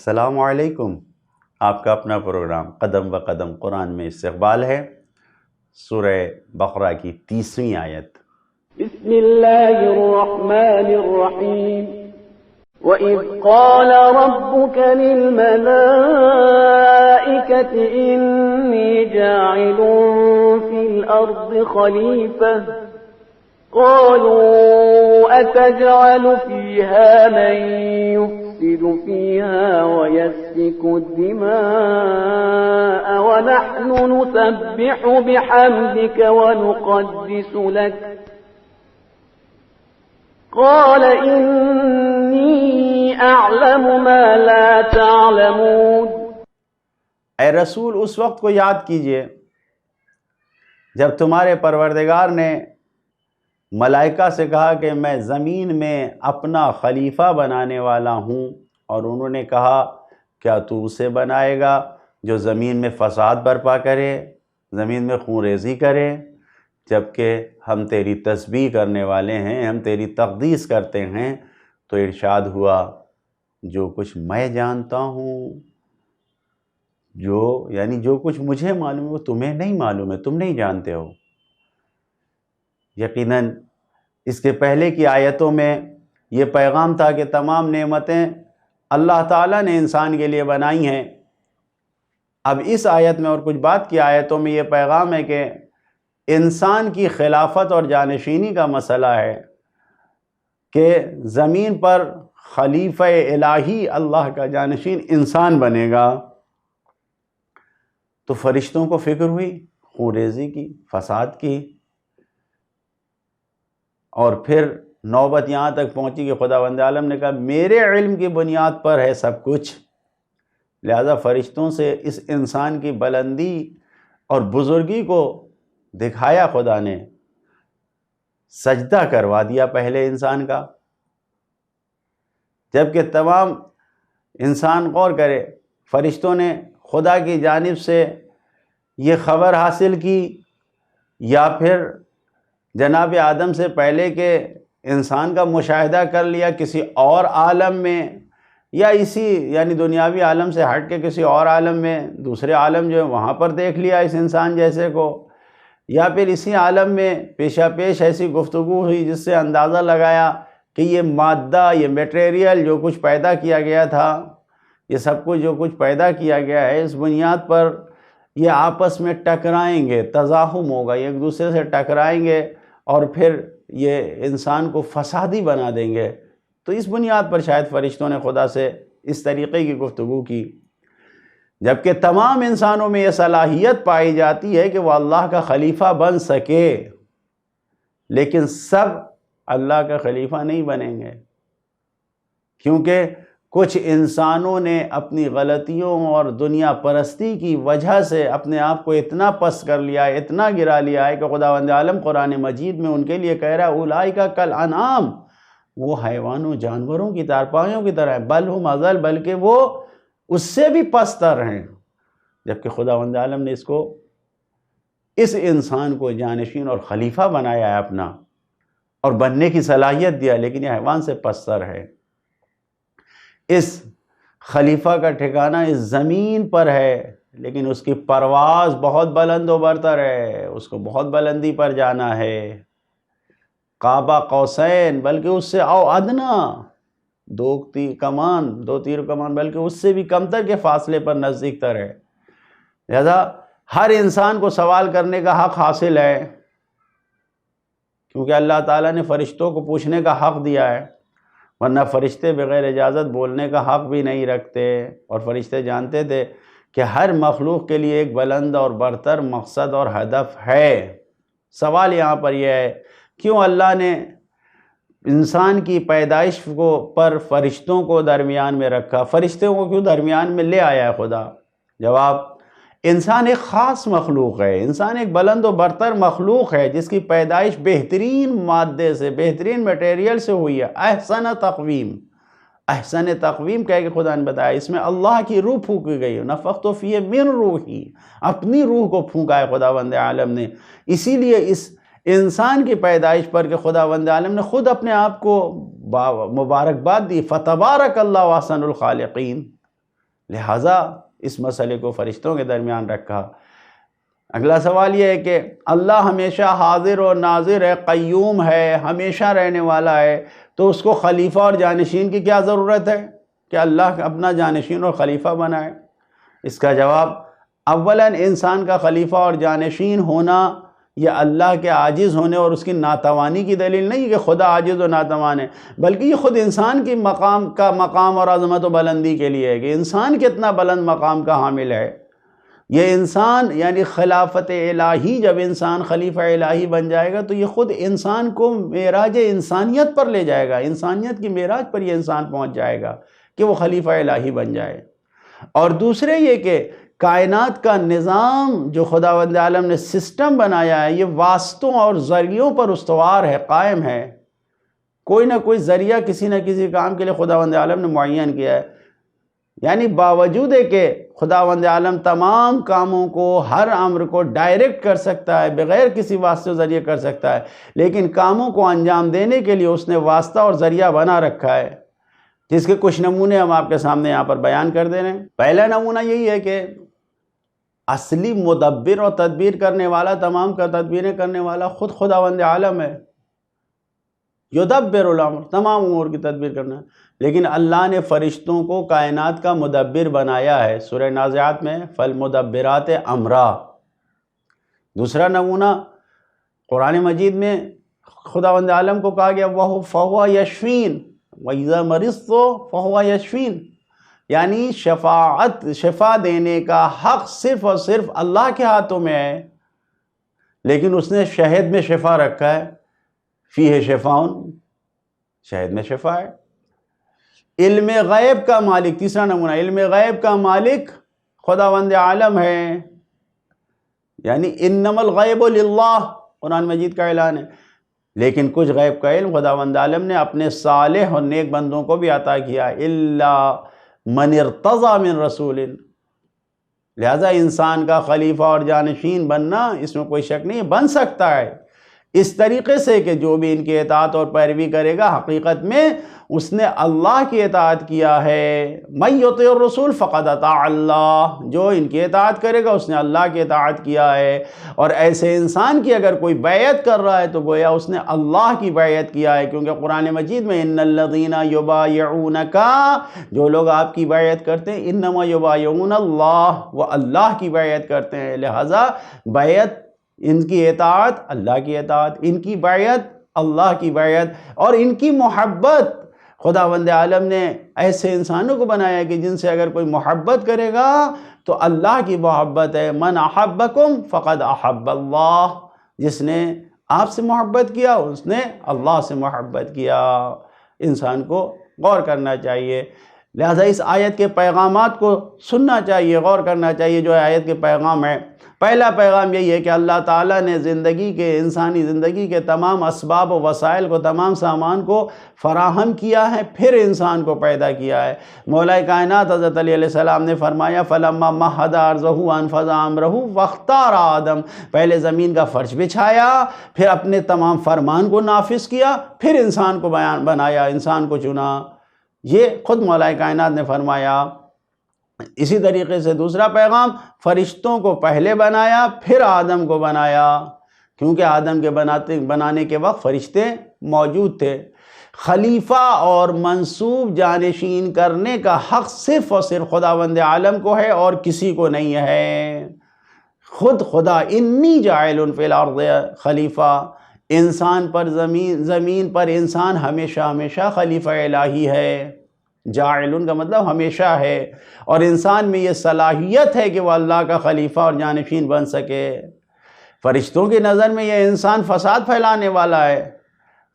السلام علیکم۔ آپ کا اپنا پروگرام قدم و قدم قرآن میں استقبال ہے۔ سورہ بقرہ کی 30ویں آیت۔ بسم اللہ الرحمن الرحیم وَإِذْ قَالَ رَبُّكَ لِلْمَلَائِكَةِ إِنِّي جَاعِلٌ فِي الْأَرْضِ خَلِيفَةً قَالُوا أَتَجْعَلُ فِيهَا مَن يُفْسِدُ فِيهَا وَيَسْفِكُ الدِّمَاءَ وَنَحْنُ نُسَبِّحُ بِحَمْدِكَ وَنُقَدِّسُ لَكَ قال إني أعلم ما لا تعلمون۔ اے رسول، اس وقت کو یاد کیجئے جب تمہارے پروردگار نے ملائکہ سے کہا کہ میں زمین میں اپنا خلیفہ بنانے والا ہوں، اور انہوں نے کہا کیا تو اسے بنائے گا جو زمین میں فساد برپا کرے، زمین میں خون ریزی کرے، جبکہ ہم تیری تسبیح کرنے والے ہیں، ہم تیری تقدیس کرتے ہیں۔ تو ارشاد ہوا جو کچھ میں جانتا ہوں، جو کچھ مجھے معلوم ہے وہ تمہیں نہیں معلوم ہے، تم نہیں جانتے ہو۔ یقیناً اس کے پہلے کی آیتوں میں یہ پیغام تھا کہ تمام نعمتیں اللہ تعالیٰ نے انسان کے لیے بنائی ہیں۔ اب اس آیت میں اور کچھ بعد کی آیتوں میں یہ پیغام ہے کہ انسان کی خلافت اور جانشینی کا مسئلہ ہے کہ زمین پر خلیفہ الہی اللہ کا جانشین انسان بنے گا۔ تو فرشتوں کو فکر ہوئی خون ریزی کی، فساد کی، اور پھر نوبت یہاں تک پہنچی کہ خداوند عالم نے کہا میرے علم کی بنیاد پر ہے سب کچھ، لہذا فرشتوں سے اس انسان کی بلندی اور بزرگی کو دکھایا، خدا نے سجدہ کروا دیا پہلے انسان کا۔ جبکہ تمام انسان غور کرے، فرشتوں نے خدا کی جانب سے یہ خبر حاصل کی یا پھر جناب آدم سے پہلے کے انسان کا مشاہدہ کر لیا کسی اور عالم میں، یا یعنی دنیاوی عالم سے ہٹ کے کسی اور عالم میں، دوسرے عالم جو ہے وہاں پر دیکھ لیا اس انسان جیسے کو، یا پھر اسی عالم میں پیشہ پیش ایسی گفتگو ہوئی جس سے اندازہ لگایا کہ یہ مادہ، یہ میٹیریل جو کچھ پیدا کیا گیا تھا، یہ سب کچھ جو کچھ پیدا کیا گیا ہے، اس بنیاد پر یہ آپس میں ٹکرائیں گے، تزاحم ہوگا، یہ ایک دوسرے سے ٹکرائیں گے اور پھر یہ انسان کو فسادی بنا دیں گے۔ تو اس بنیاد پر شاید فرشتوں نے خدا سے اس طریقے کی گفتگو کی، جبکہ تمام انسانوں میں یہ صلاحیت پائی جاتی ہے کہ وہ اللہ کا خلیفہ بن سکے، لیکن سب اللہ کا خلیفہ نہیں بنیں گے، کیونکہ کچھ انسانوں نے اپنی غلطیوں اور دنیا پرستی کی وجہ سے اپنے آپ کو اتنا پست کر لیا ہے، اتنا گرا لیا ہے کہ خداوند عالم قرآن مجید میں ان کے لیے کہہ رہا ہے اولئک کالانعام، وہ حیوانوں جانوروں کی طرح، پایوں کی طرح ہیں، بل ہم اضل، بلکہ وہ اس سے بھی پستر ہیں۔ جبکہ خداوند عالم نے اس انسان کو جانشین اور خلیفہ بنایا ہے اپنا، اور بننے کی صلاحیت دیا، لیکن یہ حیوان سے پستر ہے۔ اس خلیفہ کا ٹھکانہ اس زمین پر ہے، لیکن اس کی پرواز بہت بلند و برتر ہے، اس کو بہت بلندی پر جانا ہے، قاب قوسین، بلکہ اس سے او ادنا، دو تیر کمان بلکہ اس سے بھی کمتر کے فاصلے پر نزدیک تر ہے۔ لہذا ہر انسان کو سوال کرنے کا حق حاصل ہے، کیونکہ اللہ تعالیٰ نے فرشتوں کو پوچھنے کا حق دیا ہے، ورنہ فرشتے بغیر اجازت بولنے کا حق بھی نہیں رکھتے، اور فرشتے جانتے تھے کہ ہر مخلوق کے لیے ایک بلند اور برتر مقصد اور ہدف ہے۔ سوال یہاں پر یہ ہے کیوں اللہ نے انسان کی پیدائش پر فرشتوں کو درمیان میں رکھا، فرشتوں کو کیوں درمیان میں لے آیا ہے خدا؟ جواب، انسان ایک خاص مخلوق ہے، انسان ایک بلند و برتر مخلوق ہے جس کی پیدائش بہترین مادے سے، بہترین میٹیریل سے ہوئی ہے، احسن تقویم کہہ کے خدا نے بتایا، اس میں اللہ کی روح پھونکی گئی ہے، نفخت فیہ من روحی، اپنی روح کو پھونکا ہے خداوند عالم نے۔ اسی لیے اس انسان کی پیدائش پر کہ خداوند عالم نے خود اپنے آپ کو مبارکباد دی، فتبارک اللہ احسن الخالقین، لہٰذا اس مسئلے کو فرشتوں کے درمیان رکھا۔ اگلا سوال یہ ہے کہ اللہ ہمیشہ حاضر اور ناظر ہے، قیوم ہے، ہمیشہ رہنے والا ہے، تو اس کو خلیفہ اور جانشین کی کیا ضرورت ہے کہ اللہ اپنا جانشین اور خلیفہ بنائے؟ اس کا جواب، اولاً انسان کا خلیفہ اور جانشین ہونا یہ اللہ کے عاجز ہونے اور اس کی ناتوانی کی دلیل نہیں کہ خدا عاجز و ناتوان ہے، بلکہ یہ خود انسان کی مقام اور عظمت و بلندی کے لیے ہے کہ انسان کتنا بلند مقام کا حامل ہے۔ یہ انسان یعنی خلافت الہی، جب انسان خلیفہ الہی بن جائے گا تو یہ خود انسان کو معراج انسانیت پر لے جائے گا، انسانیت کی معراج پر یہ انسان پہنچ جائے گا کہ وہ خلیفہ الہی بن جائے۔ اور دوسرے یہ کہ کائنات کا نظام جو خداوند عالم نے سسٹم بنایا ہے یہ واسطوں اور ذریعوں پر استوار ہے، قائم ہے۔ کوئی نہ کوئی ذریعہ کسی نہ کسی کام کے لیے خداوند عالم نے معین کیا ہے، یعنی باوجود ہے کہ خداوند عالم تمام کاموں کو، ہر امر کو ڈائریکٹ کر سکتا ہے، بغیر کسی واسطے و ذریعے کر سکتا ہے، لیکن کاموں کو انجام دینے کے لیے اس نے واسطہ اور ذریعہ بنا رکھا ہے، جس کے کچھ نمونے ہم آپ کے سامنے یہاں پر بیان کر دے رہے ہیں۔ پہلا نمونہ یہی ہے کہ اصلی مدبر اور تدبیر کرنے والا، تمام کا تدبیریں کرنے والا خود خداوند عالم ہے، یدبر الامر، تمام امور کی تدبیر کرنا ہے، لیکن اللہ نے فرشتوں کو کائنات کا مدبر بنایا ہے۔ سورہ نازعات میں فالمدبرات امرا۔ دوسرا نمونہ قرآن مجید میں خداوند عالم کو کہا گیا فَهُوَ يَشْفِينَ وَإِذَا مَرِضْتُ فَهُوَ يَشْفِينَ، یعنی شفا دینے کا حق صرف اور صرف اللہ کے ہاتھوں میں ہے، لیکن اس نے شہد میں شفا رکھا ہے، فیہ شفاء، شہد میں شفا ہے۔ علم غیب کا مالک، تیسرا نمونہ، علم غیب کا مالک خداوند عالم ہے، یعنی انما الغیب للہ، قرآن مجید کا اعلان ہے، لیکن کچھ غیب کا علم خداوند عالم نے اپنے صالح اور نیک بندوں کو بھی عطا کیا، الا من ارتضی من رسول۔ لہذا انسان کا خلیفہ اور جانشین بننا اس میں کوئی شک نہیں، بن سکتا ہے اس طریقے سے کہ جو بھی ان کی اطاعت اور پیروی کرے گا حقیقت میں اس نے اللہ کی اطاعت کیا ہے۔ من یطیع الرسول فقد اطاع اللہ، جو ان کی اطاعت کرے گا اس نے اللہ کی اطاعت کیا ہے۔ اور ایسے انسان کی اگر کوئی بیعت کر رہا ہے تو گویا اس نے اللہ کی بیعت کیا ہے، کیونکہ قرآن مجید میں ان الذین یبایعونک، جو لوگ آپ کی بیعت کرتے ہیں، انما یبایعون اللہ، وہ اللہ کی بیعت کرتے ہیں۔ لہذا بیعت، ان کی اطاعت اللہ کی اطاعت، ان کی بیعت اللہ کی بیعت، اور ان کی محبت، خداوند عالم نے ایسے انسانوں کو بنایا کہ جن سے اگر کوئی محبت کرے گا تو اللہ کی محبت ہے۔ من احبکم فقد احب اللہ، جس نے آپ سے محبت کیا اس نے اللہ سے محبت کیا۔ انسان کو غور کرنا چاہیے، لہذا اس آیت کے پیغامات کو سننا چاہیے، غور کرنا چاہیے جو آیت کے پیغام ہیں۔ پہلا پیغام یہی ہے کہ اللہ تعالیٰ نے انسانی زندگی کے تمام اسباب و وسائل کو، تمام سامان کو فراہم کیا ہے، پھر انسان کو پیدا کیا ہے۔ مولا کائنات حضرت علیہ السلام نے فرمایا فَلَمَّا مَهَّدَ أَرْضَهُ أَنفَذَ أَمْرَهُ وَاخْتَارَ آدم، پہلے زمین کا فرش بچھایا، پھر اپنے تمام فرمان کو نافذ کیا، پھر انسان کو بنایا، انسان کو چنا۔ یہ خود مولا کائنات نے فرمایا۔ اسی طریقے سے دوسرا پیغام، فرشتوں کو پہلے بنایا پھر آدم کو بنایا، کیونکہ آدم کے بنانے کے وقت فرشتے موجود تھے۔ خلیفہ اور منصوب جانشین کرنے کا حق صرف اور صرف خداوند عالم کو ہے اور کسی کو نہیں ہے۔ خود خدا انی جاعل فی الارض خلیفہ، انسان پر زمین پر انسان ہمیشہ ہمیشہ خلیفہ الہی ہے۔ جاعلون کا مطلب ہمیشہ ہے، اور انسان میں یہ صلاحیت ہے کہ وہ اللہ کا خلیفہ اور جانشین بن سکے۔ فرشتوں کی نظر میں یہ انسان فساد پھیلانے والا ہے،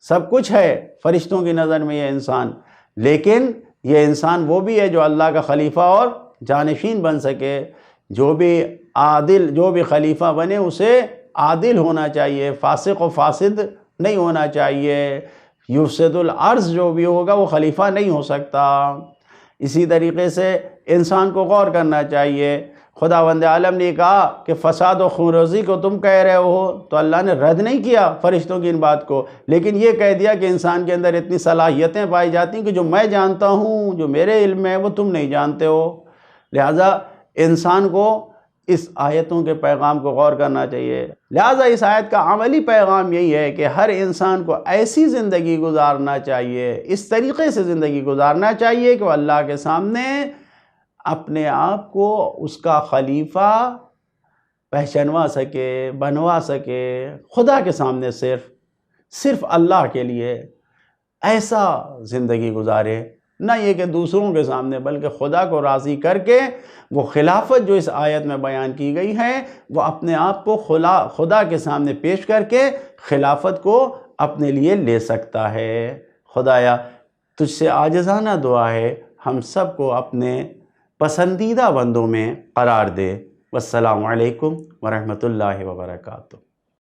سب کچھ ہے فرشتوں کی نظر میں یہ انسان، لیکن یہ انسان وہ بھی ہے جو اللہ کا خلیفہ اور جانشین بن سکے۔ جو بھی عادل، جو بھی خلیفہ بنے اسے عادل ہونا چاہیے، فاسق و فاسد نہیں ہونا چاہیے۔ یفسد الارض جو بھی ہوگا وہ خلیفہ نہیں ہو سکتا۔ اسی طریقے سے انسان کو غور کرنا چاہیے۔ خداوند عالم نے کہا کہ فساد و خونریزی کو تم کہہ رہے ہو، تو اللہ نے رد نہیں کیا فرشتوں کی ان بات کو، لیکن یہ کہہ دیا کہ انسان کے اندر اتنی صلاحیتیں پائی جاتی ہیں کہ جو میں جانتا ہوں، جو میرے علم میں ہے وہ تم نہیں جانتے ہو۔ لہٰذا انسان کو اس آیتوں کے پیغام کو غور کرنا چاہیے۔ لہٰذا اس آیت کا عملی پیغام یہی ہے کہ ہر انسان کو ایسی زندگی گزارنا چاہیے، اس طریقے سے زندگی گزارنا چاہیے کہ وہ اللہ کے سامنے اپنے آپ کو اس کا خلیفہ پہچانوا سکے، بنوا سکے، خدا کے سامنے صرف اللہ کے لیے ایسا زندگی گزارے، نہ یہ کہ دوسروں کے سامنے بلکہ خدا کو راضی کر کے وہ خلافت جو اس آیت میں بیان کی گئی ہے وہ اپنے آپ کو خدا کے سامنے پیش کر کے خلافت کو اپنے لیے لے سکتا ہے۔ خدایا تجھ سے عاجزانہ دعا ہے ہم سب کو اپنے پسندیدہ بندوں میں قرار دے۔ والسلام علیکم ورحمۃ اللہ وبرکاتہ۔